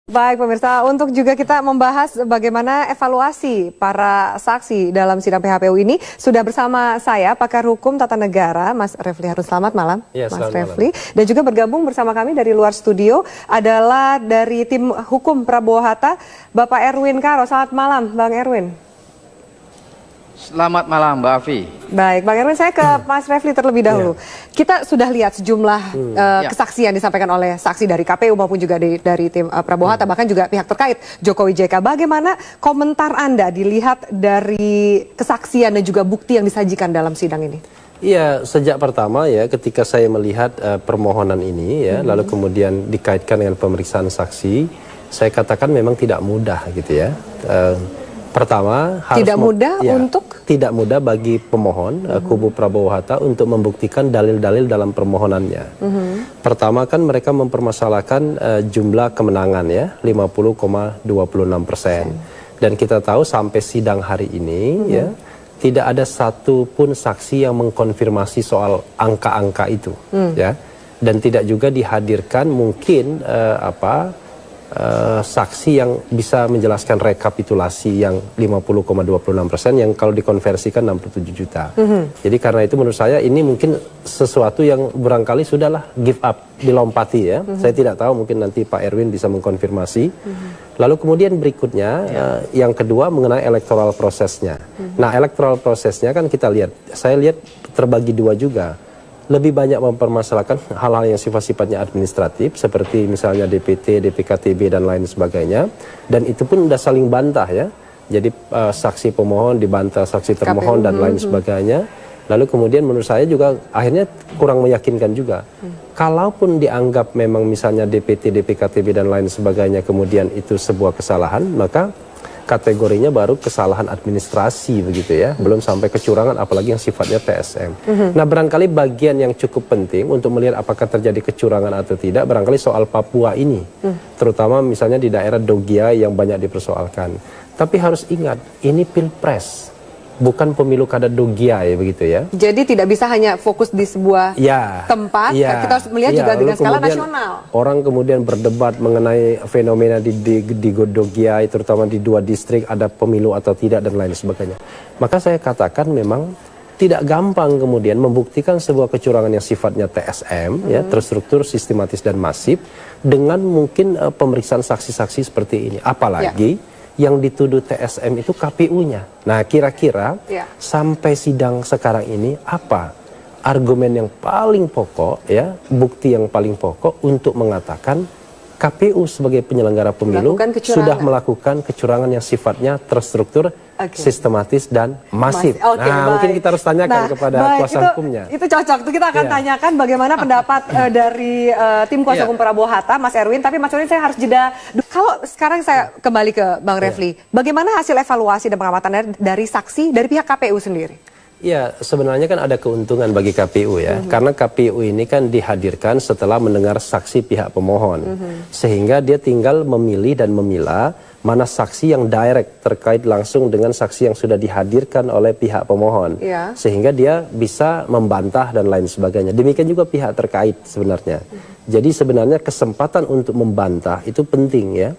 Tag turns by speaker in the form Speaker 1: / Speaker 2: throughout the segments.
Speaker 1: Baik pemirsa, untuk juga kita membahas bagaimana evaluasi para saksi dalam sidang PHPU ini, sudah bersama saya pakar hukum tata negara Mas Refli Harun. Selamat malam,
Speaker 2: ya,
Speaker 1: Mas Refli. Dan juga bergabung bersama kami dari luar studio adalah dari tim hukum Prabowo Hatta, Bapak Erwin Karo. Selamat malam, Bang Erwin.
Speaker 3: Selamat malam, Mbak Afi.
Speaker 1: Baik, Bang Erwin, saya ke Mas Refli terlebih dahulu. Kita sudah lihat sejumlah kesaksian disampaikan oleh saksi dari KPU maupun juga dari tim Prabowo Hatta, bahkan juga pihak terkait Jokowi JK. Bagaimana komentar Anda dilihat dari kesaksian dan juga bukti yang disajikan dalam sidang ini?
Speaker 2: Iya, sejak pertama ya ketika saya melihat permohonan ini ya, lalu kemudian dikaitkan dengan pemeriksaan saksi, saya katakan memang tidak mudah gitu ya. Pertama, harus tidak mudah bagi pemohon kubu Prabowo Hatta untuk membuktikan dalil-dalil dalam permohonannya. Pertama kan mereka mempermasalahkan jumlah kemenangan ya 50,26%. Dan kita tahu sampai sidang hari ini ya tidak ada satupun saksi yang mengkonfirmasi soal angka-angka itu ya, dan tidak juga dihadirkan mungkin saksi yang bisa menjelaskan rekapitulasi yang 50,26% yang kalau dikonversikan 67 juta. Jadi karena itu menurut saya ini mungkin sesuatu yang barangkali sudahlah give up, dilompati ya. Saya tidak tahu, mungkin nanti Pak Erwin bisa mengkonfirmasi. Lalu kemudian berikutnya yang kedua mengenai electoral prosesnya. Nah, electoral prosesnya kan kita lihat, saya lihat terbagi dua juga. Lebih banyak mempermasalahkan hal-hal yang sifatnya administratif seperti misalnya DPT, DPKTB dan lain sebagainya, dan itu pun udah saling bantah ya. Jadi saksi pemohon dibantah saksi termohon dan lain sebagainya. Lalu kemudian menurut saya juga akhirnya kurang meyakinkan juga. Kalaupun dianggap memang misalnya DPT, DPKTB dan lain sebagainya kemudian itu sebuah kesalahan, maka kategorinya baru kesalahan administrasi begitu ya, belum sampai kecurangan apalagi yang sifatnya TSM. Nah, barangkali bagian yang cukup penting untuk melihat apakah terjadi kecurangan atau tidak, barangkali soal Papua ini, terutama misalnya di daerah Dogiai yang banyak dipersoalkan. Tapi harus ingat, ini pilpres, bukan pemilu kada Dogiai begitu ya. Jadi tidak bisa hanya fokus di sebuah tempat, kita harus melihat juga dengan skala nasional. Orang kemudian berdebat mengenai fenomena di Dogiai, terutama di dua distrik ada pemilu atau tidak dan lain sebagainya. Maka saya katakan memang tidak gampang kemudian membuktikan sebuah kecurangan yang sifatnya TSM, ya, terstruktur, sistematis dan masif dengan mungkin pemeriksaan saksi-saksi seperti ini. Apalagi yang dituduh TSM itu KPU-nya. Nah, kira-kira sampai sidang sekarang ini apa argumen yang paling pokok ya, bukti yang paling pokok untuk mengatakan KPU sebagai penyelenggara pemilu sudah melakukan kecurangan yang sifatnya terstruktur, sistematis dan masif. Mungkin kita harus tanyakan kepada kuasa hukumnya. Itu cocok. Itu kita akan tanyakan bagaimana pendapat dari tim kuasa hukum Prabowo Hatta, Mas Erwin. Tapi Mas Erwin, saya harus jeda. Kalau sekarang saya kembali ke Bang Refli, bagaimana hasil evaluasi dan pengamatan dari saksi dari pihak KPU sendiri? Ya, sebenarnya kan ada keuntungan bagi KPU ya, karena KPU ini kan dihadirkan setelah mendengar saksi pihak pemohon, sehingga dia tinggal memilih dan memilah mana saksi yang direct terkait langsung dengan saksi yang sudah dihadirkan oleh pihak pemohon, sehingga dia bisa membantah dan lain sebagainya. Demikian juga pihak terkait sebenarnya. Jadi sebenarnya kesempatan untuk membantah itu penting ya.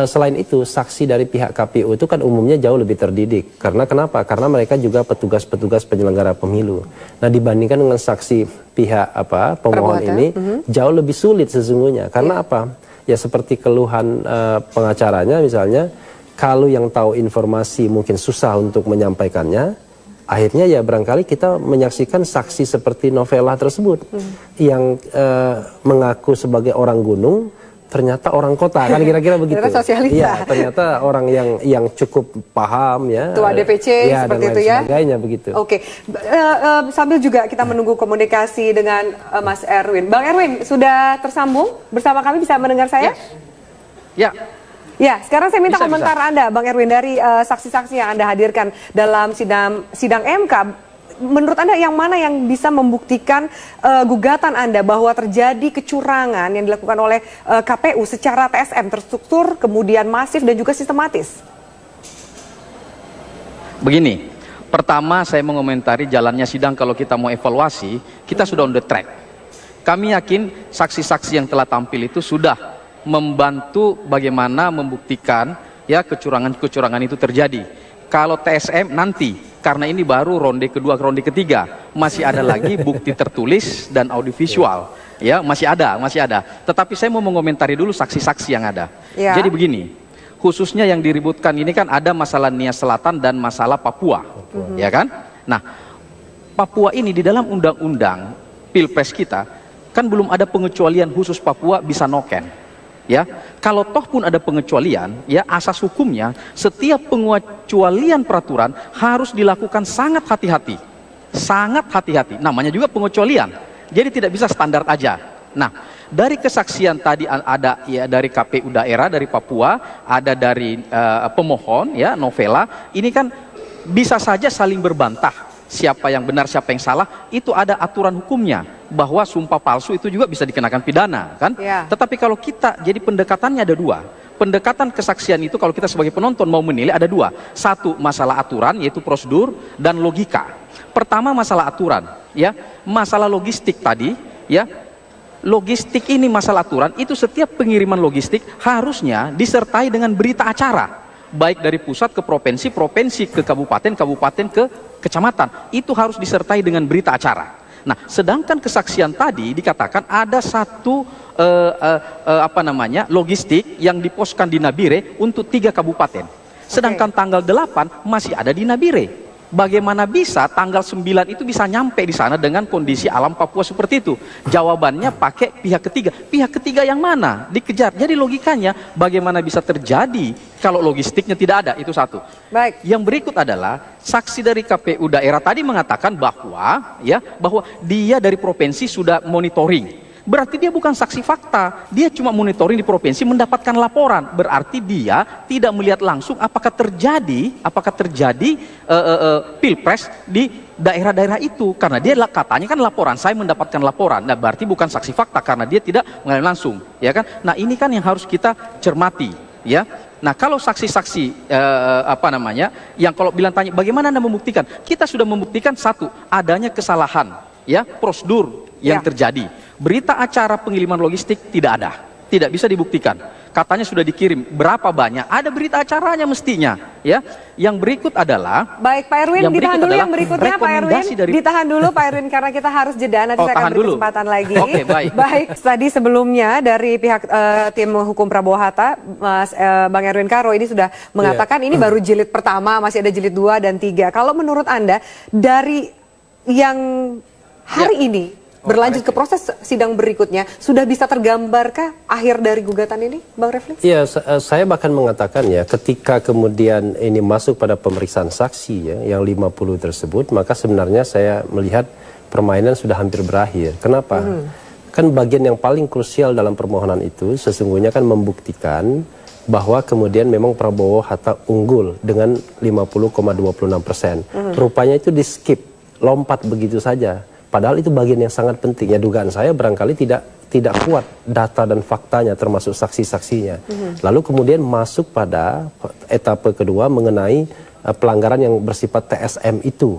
Speaker 2: Selain itu, saksi dari pihak KPU itu kan umumnya jauh lebih terdidik. Karena kenapa? Karena mereka juga petugas-petugas penyelenggara pemilu. Nah, dibandingkan dengan saksi pihak pemohon ini jauh lebih sulit sesungguhnya. Karena apa? Ya seperti keluhan pengacaranya misalnya, kalau yang tahu informasi mungkin susah untuk menyampaikannya, akhirnya ya barangkali kita menyaksikan saksi seperti novela tersebut yang mengaku sebagai orang gunung, ternyata orang kota, kan kira-kira begitu. Ternyata sosialita. Iya, ternyata orang yang cukup paham ya. Tua DPC seperti itu ya. Sebagainya begitu. Oke. Sambil juga kita menunggu komunikasi dengan Mas Erwin. Bang Erwin sudah tersambung bersama kami, bisa mendengar saya? Ya. Ya, sekarang saya minta komentar Anda, Bang Erwin, dari saksi-saksi yang Anda hadirkan dalam sidang MK. Menurut Anda yang mana yang bisa membuktikan gugatan Anda bahwa terjadi kecurangan yang dilakukan oleh KPU secara TSM, terstruktur, kemudian masif dan juga sistematis?
Speaker 3: Begini, pertama saya mengomentari jalannya sidang. Kalau kita mau evaluasi, kita sudah on the track. Kami yakin saksi-saksi yang telah tampil itu sudah membantu bagaimana membuktikan ya kecurangan-kecurangan itu terjadi. Kalau TSM nanti, karena ini baru ronde kedua, ronde ketiga, masih ada lagi bukti tertulis dan audiovisual, ya masih ada. Tetapi saya mau mengomentari dulu saksi-saksi yang ada.
Speaker 1: Ya.
Speaker 3: Jadi begini, khususnya yang diributkan ini kan ada masalah Nias Selatan dan masalah Papua, ya kan? Nah, Papua ini di dalam undang-undang Pilpres kita kan belum ada pengecualian khusus Papua bisa noken. Ya, kalau toh pun ada pengecualian, ya asas hukumnya setiap pengecualian peraturan harus dilakukan sangat hati-hati, namanya juga pengecualian, jadi tidak bisa standar aja. Nah, dari kesaksian tadi ada ya dari KPU daerah dari Papua, ada dari pemohon ya Novela, ini kan bisa saja saling berbantah. Siapa yang benar, siapa yang salah, itu ada aturan hukumnya. Bahwa sumpah palsu itu juga bisa dikenakan pidana, kan? Ya. Tetapi kalau kita, jadi pendekatannya ada dua. Pendekatan kesaksian itu kalau kita sebagai penonton mau menilai ada dua. Satu, masalah aturan, yaitu prosedur, dan logika. Pertama, masalah aturan. Ya, masalah logistik tadi, ya. Logistik ini masalah aturan, itu setiap pengiriman logistik harusnya disertai dengan berita acara. Baik dari pusat ke provinsi, provinsi ke kabupaten, kabupaten ke kecamatan, itu harus disertai dengan berita acara. Nah, sedangkan kesaksian tadi dikatakan ada satu logistik yang diposkan di Nabire untuk 3 kabupaten. Sedangkan tanggal 8 masih ada di Nabire. Bagaimana bisa tanggal 9 itu bisa nyampe di sana dengan kondisi alam Papua seperti itu? Jawabannya pakai pihak ketiga. Pihak ketiga yang mana? Dikejar. Jadi logikanya bagaimana bisa terjadi kalau logistiknya tidak ada? Itu satu. Baik. Yang berikut adalah saksi dari KPU daerah tadi mengatakan bahwa dia dari provinsi sudah monitoring. Berarti dia bukan saksi fakta, dia cuma monitoring di provinsi mendapatkan laporan. Berarti dia tidak melihat langsung apakah terjadi pilpres di daerah-daerah itu. Karena dia katanya kan laporan, saya mendapatkan laporan. Nah, berarti bukan saksi fakta karena dia tidak mengalami langsung, ya kan? Nah, ini kan yang harus kita cermati, ya. Nah, kalau saksi-saksi yang kalau bilang tanya bagaimana Anda membuktikan? Kita sudah membuktikan satu, adanya kesalahan, ya, prosedur yang terjadi. Berita acara pengiriman logistik tidak ada, tidak bisa dibuktikan. Katanya sudah dikirim, berapa banyak? Ada berita acaranya mestinya, ya. Yang berikut adalah
Speaker 1: baik Pak Erwin, ditahan dulu yang berikutnya Pak Erwin, ditahan dulu Pak Erwin karena kita harus jeda, nanti saya akan beri kesempatan lagi. Oke, baik. Baik, tadi sebelumnya dari pihak tim hukum Prabowo Hatta, Mas Bang Erwin Karo ini sudah mengatakan ini baru jilid pertama, masih ada jilid 2 dan 3. Kalau menurut Anda dari yang hari ini berlanjut ke proses sidang berikutnya, sudah bisa tergambarkah akhir dari gugatan ini, Bang Refli?
Speaker 2: Iya, saya bahkan mengatakan ya, ketika kemudian ini masuk pada pemeriksaan saksi ya, yang 50 tersebut, maka sebenarnya saya melihat permainan sudah hampir berakhir. Kenapa? Kan bagian yang paling krusial dalam permohonan itu sesungguhnya kan membuktikan bahwa kemudian memang Prabowo Hatta unggul dengan 50,26%. Rupanya itu di skip, lompat begitu saja. Padahal itu bagian yang sangat penting. Ya, dugaan saya barangkali tidak kuat data dan faktanya termasuk saksi-saksinya. Lalu kemudian masuk pada etape kedua mengenai pelanggaran yang bersifat TSM itu.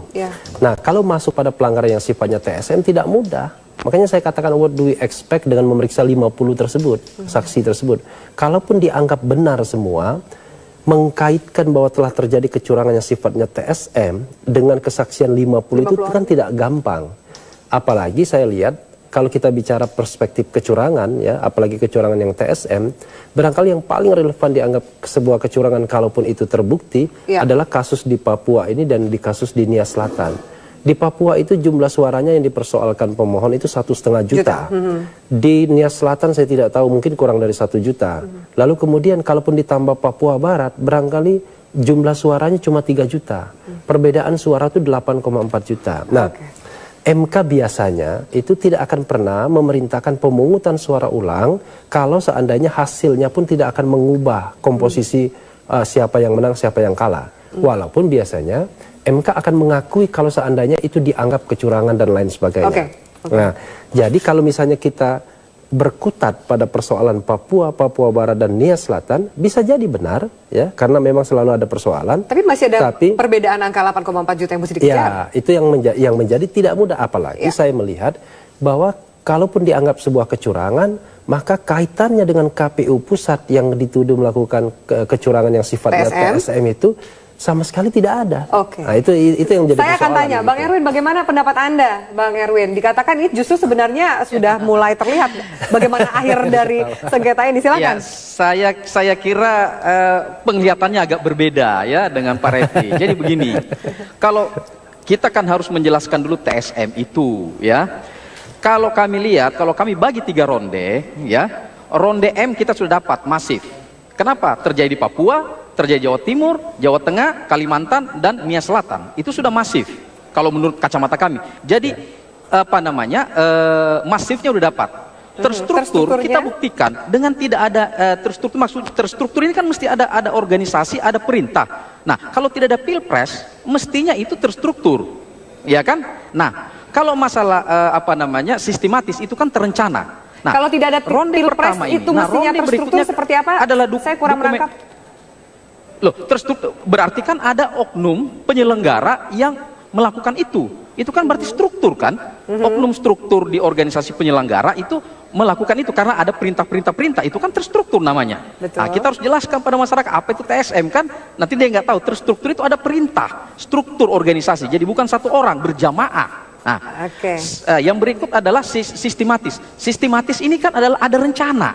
Speaker 2: Nah, kalau masuk pada pelanggaran yang sifatnya TSM tidak mudah. Makanya saya katakan what do we expect dengan memeriksa 50 tersebut, saksi tersebut. Kalaupun dianggap benar semua, mengkaitkan bahwa telah terjadi kecurangan yang sifatnya TSM dengan kesaksian 50 itu kan tidak gampang. Apalagi saya lihat kalau kita bicara perspektif kecurangan ya, apalagi kecurangan yang TSM, barangkali yang paling relevan dianggap sebuah kecurangan kalaupun itu terbukti adalah kasus di Papua ini dan di kasus di Nias Selatan. Di Papua itu jumlah suaranya yang dipersoalkan pemohon itu 1,5 juta. Di Nias Selatan saya tidak tahu, mungkin kurang dari 1 juta. Lalu kemudian kalaupun ditambah Papua Barat, barangkali jumlah suaranya cuma 3 juta. Perbedaan suara itu 8,4 juta. Nah, MK biasanya itu tidak akan pernah memerintahkan pemungutan suara ulang kalau seandainya hasilnya pun tidak akan mengubah komposisi siapa yang menang, siapa yang kalah. Walaupun biasanya MK akan mengakui kalau seandainya itu dianggap kecurangan dan lain sebagainya. Nah, jadi kalau misalnya kita berkutat pada persoalan Papua, Papua Barat dan Nias Selatan, bisa jadi benar ya, karena memang selalu ada persoalan.
Speaker 1: Tapi masih ada perbedaan angka 8,4 juta yang mesti dikejar.
Speaker 2: Ya, itu yang menjadi tidak mudah, apalagi saya melihat bahwa kalaupun dianggap sebuah kecurangan, maka kaitannya dengan KPU pusat yang dituduh melakukan kecurangan yang sifatnya TSM itu sama sekali tidak ada.
Speaker 1: Oke.
Speaker 2: Nah, itu yang jadi
Speaker 1: Saya akan tanya, Bang Erwin, bagaimana pendapat Anda, Bang Erwin? Dikatakan ini justru sebenarnya sudah mulai terlihat bagaimana akhir dari sengketa ini. Silakan.
Speaker 3: Ya, saya kira penglihatannya agak berbeda ya dengan Pak Refli. Jadi begini, kalau kita kan harus menjelaskan dulu TSM itu, ya. Kalau kami lihat, kalau kami bagi 3 ronde, ya, ronde M kita sudah dapat masif. Kenapa? Terjadi di Papua, terjadi Jawa Timur, Jawa Tengah, Kalimantan, dan Nia Selatan. Itu sudah masif kalau menurut kacamata kami. Jadi masifnya udah dapat. Terstruktur kita buktikan dengan tidak ada terstruktur. Maksud terstruktur ini kan mesti ada organisasi, ada perintah. Nah, kalau tidak ada pilpres, mestinya itu terstruktur, ya kan? Nah, kalau masalah sistematis itu kan terencana. Nah,
Speaker 1: kalau tidak ada pilpres itu mestinya terstruktur seperti apa?
Speaker 3: Adalah
Speaker 1: saya kurang merangkap.
Speaker 3: Loh, terstruktur berarti kan ada oknum penyelenggara yang melakukan itu. Itu kan berarti struktur kan? Oknum struktur di organisasi penyelenggara itu melakukan itu karena ada perintah-perintah. Itu kan terstruktur namanya.
Speaker 1: Betul.
Speaker 3: Nah, kita harus jelaskan pada masyarakat apa itu TSM kan? Nanti dia nggak tahu. Terstruktur itu ada perintah, struktur organisasi. Jadi bukan satu orang berjamaah. Nah, yang berikut adalah sistematis. Sistematis ini kan adalah ada rencana,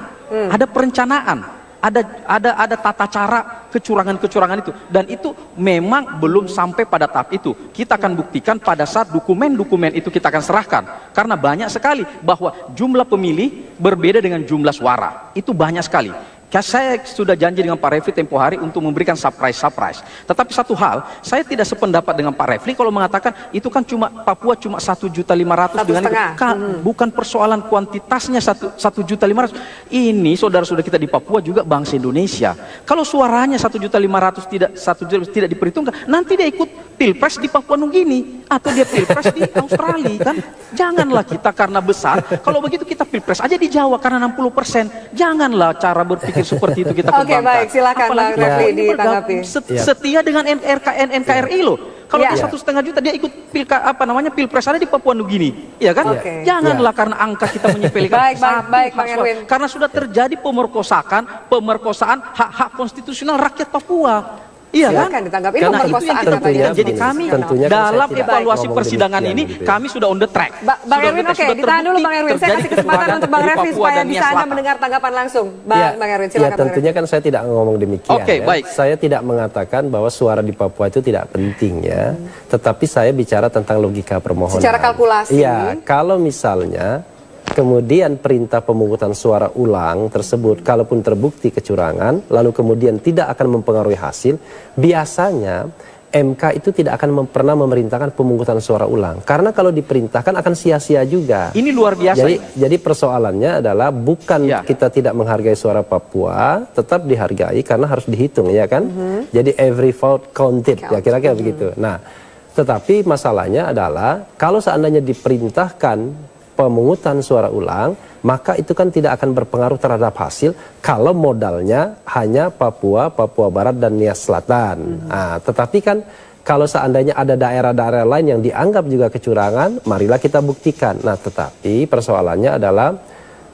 Speaker 3: ada perencanaan. Ada tata cara kecurangan-kecurangan itu, dan itu memang belum sampai pada tahap itu. Kita akan buktikan pada saat dokumen-dokumen itu kita akan serahkan, karena banyak sekali bahwa jumlah pemilih berbeda dengan jumlah suara, itu banyak sekali. Saya sudah janji dengan Pak Refli tempo hari untuk memberikan surprise. Tetapi satu hal, saya tidak sependapat dengan Pak Refli kalau mengatakan itu kan cuma Papua cuma 1.500.000 dengan itu. Bukan persoalan kuantitasnya 1.500.000. Ini saudara-saudara kita di Papua juga bangsa Indonesia. Kalau suaranya 1.500.000 tidak diperhitungkan, nanti dia ikut pilpres di Papua Nugini atau dia pilpres di Australia kan? Janganlah kita karena besar. Kalau begitu kita pilpres aja di Jawa karena 60%. Janganlah cara berpikir seperti itu kita kembangkan.
Speaker 1: Oke, baik, silakan Bang Refli ditanggapi.
Speaker 3: Setia dengan NKRI loh. Kalau dia 1,5 juta dia ikut pilpres ada di Papua Nugini, ya kan? Janganlah karena angka kita menyepelekan.
Speaker 1: Baik, Bang Erwin.
Speaker 3: Karena sudah terjadi pemerkosaan hak-hak konstitusional rakyat Papua. Iya kan?
Speaker 1: Ditanggapi
Speaker 3: karena itu yang kita
Speaker 1: katanya.
Speaker 3: jadi kami dalam evaluasi persidangan ini kami sudah on the track.
Speaker 1: Bang Erwin, ditahan dulu Bang Erwin. Saya kasih kesempatan untuk Bang Refli supaya bisa Anda mendengar tanggapan langsung. Bang Erwin, silakan.
Speaker 2: Ya, tentunya kan saya tidak ngomong demikian.
Speaker 3: Baik.
Speaker 2: Saya tidak mengatakan bahwa suara di Papua itu tidak penting ya. Tetapi saya bicara tentang logika permohonan.
Speaker 1: Secara kalkulasi.
Speaker 2: Iya, kalau misalnya kemudian perintah pemungutan suara ulang tersebut kalaupun terbukti kecurangan lalu kemudian tidak akan mempengaruhi hasil, biasanya MK itu tidak akan pernah memerintahkan pemungutan suara ulang karena kalau diperintahkan akan sia-sia juga.
Speaker 3: Ini luar biasa.
Speaker 2: Jadi persoalannya adalah bukan kita tidak menghargai suara Papua, tetap dihargai karena harus dihitung ya kan. Jadi every vote counted ya kira-kira begitu. Nah, tetapi masalahnya adalah kalau seandainya diperintahkan pemungutan suara ulang, maka itu kan tidak akan berpengaruh terhadap hasil kalau modalnya hanya Papua, Papua Barat, dan Nia Selatan. Nah, tetapi kan kalau seandainya ada daerah-daerah lain yang dianggap juga kecurangan, marilah kita buktikan. Nah, tetapi persoalannya adalah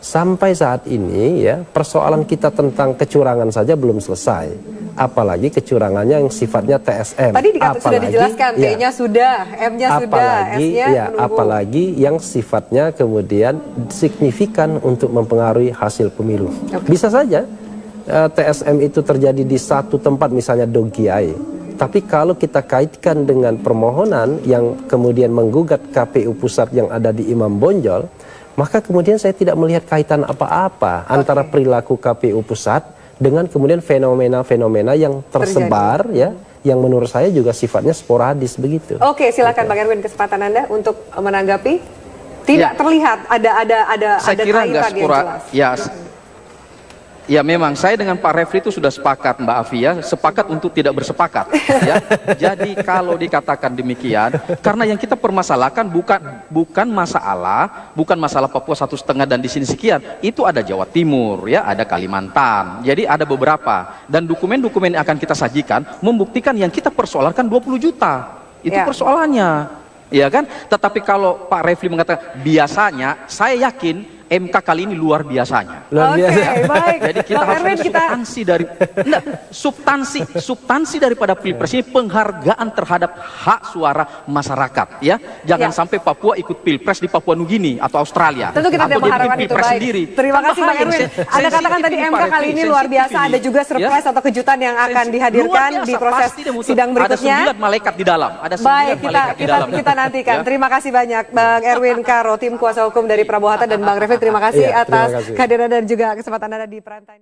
Speaker 2: sampai saat ini ya persoalan kita tentang kecurangan saja belum selesai, apalagi kecurangannya yang sifatnya TSM.
Speaker 1: Tadi sudah dijelaskan, T-nya sudah, M-nya sudah, S-nya
Speaker 2: apalagi yang sifatnya kemudian signifikan untuk mempengaruhi hasil pemilu. Bisa saja TSM itu terjadi di satu tempat misalnya Dogiai, tapi kalau kita kaitkan dengan permohonan yang kemudian menggugat KPU pusat yang ada di Imam Bonjol, maka kemudian saya tidak melihat kaitan apa-apa antara perilaku KPU pusat dengan kemudian fenomena-fenomena yang tersebar ya, yang menurut saya juga sifatnya sporadis begitu.
Speaker 1: Oke, silakan Bang Erwin, kesempatan Anda untuk menanggapi. Tidak terlihat ada
Speaker 3: saya kira nggak sporadis. Ya memang saya dengan Pak Refli itu sudah sepakat Mbak Afia, sepakat untuk tidak bersepakat ya. Jadi kalau dikatakan demikian, karena yang kita permasalahkan bukan masalah Papua 1,5 dan di sini sekian, itu ada Jawa Timur ya, ada Kalimantan. Jadi ada beberapa dan dokumen-dokumen yang akan kita sajikan membuktikan yang kita persoalkan 20 juta. Itu persoalannya. Ya kan? Tetapi kalau Pak Refli mengatakan biasanya, saya yakin MK kali ini luar biasanya.
Speaker 2: Luar biasa.
Speaker 1: Baik.
Speaker 3: Jadi kita
Speaker 1: Bang
Speaker 3: harus
Speaker 1: Erwin,
Speaker 3: substansi dari substansi daripada Pilpres ini penghargaan terhadap hak suara masyarakat, ya. Jangan sampai Papua ikut Pilpres di Papua Nugini atau Australia.
Speaker 1: Tentu kita tidak
Speaker 3: atau dia
Speaker 1: mengharapkan
Speaker 3: bikin
Speaker 1: itu,
Speaker 3: Pilpres
Speaker 1: baik.
Speaker 3: sendiri.
Speaker 1: Terima
Speaker 3: Kan
Speaker 1: kasih Bang
Speaker 3: bahaya,
Speaker 1: Erwin. Anda
Speaker 3: sensitif
Speaker 1: katakan tadi
Speaker 3: ini,
Speaker 1: MK
Speaker 3: Pak
Speaker 1: kali ini
Speaker 3: Refli,
Speaker 1: luar
Speaker 3: sensitif
Speaker 1: biasa,
Speaker 3: ini.
Speaker 1: ada juga surprise atau kejutan yang akan dihadirkan
Speaker 3: Luar
Speaker 1: di
Speaker 3: biasa,
Speaker 1: proses
Speaker 3: pasti dia muncul.
Speaker 1: sidang berikutnya.
Speaker 3: Ada 9 malaikat di dalam. Ada 9
Speaker 1: Baik,
Speaker 3: malaikat di dalam.
Speaker 1: kita nantikan.
Speaker 3: Ya.
Speaker 1: Terima kasih banyak Bang Erwin Karo, tim kuasa hukum dari Prabowo Hatta, dan Bang Refli, terima kasih
Speaker 2: Iya, terima
Speaker 1: atas
Speaker 2: kasih.
Speaker 1: kehadiran dan juga kesempatan Anda di Prime Time.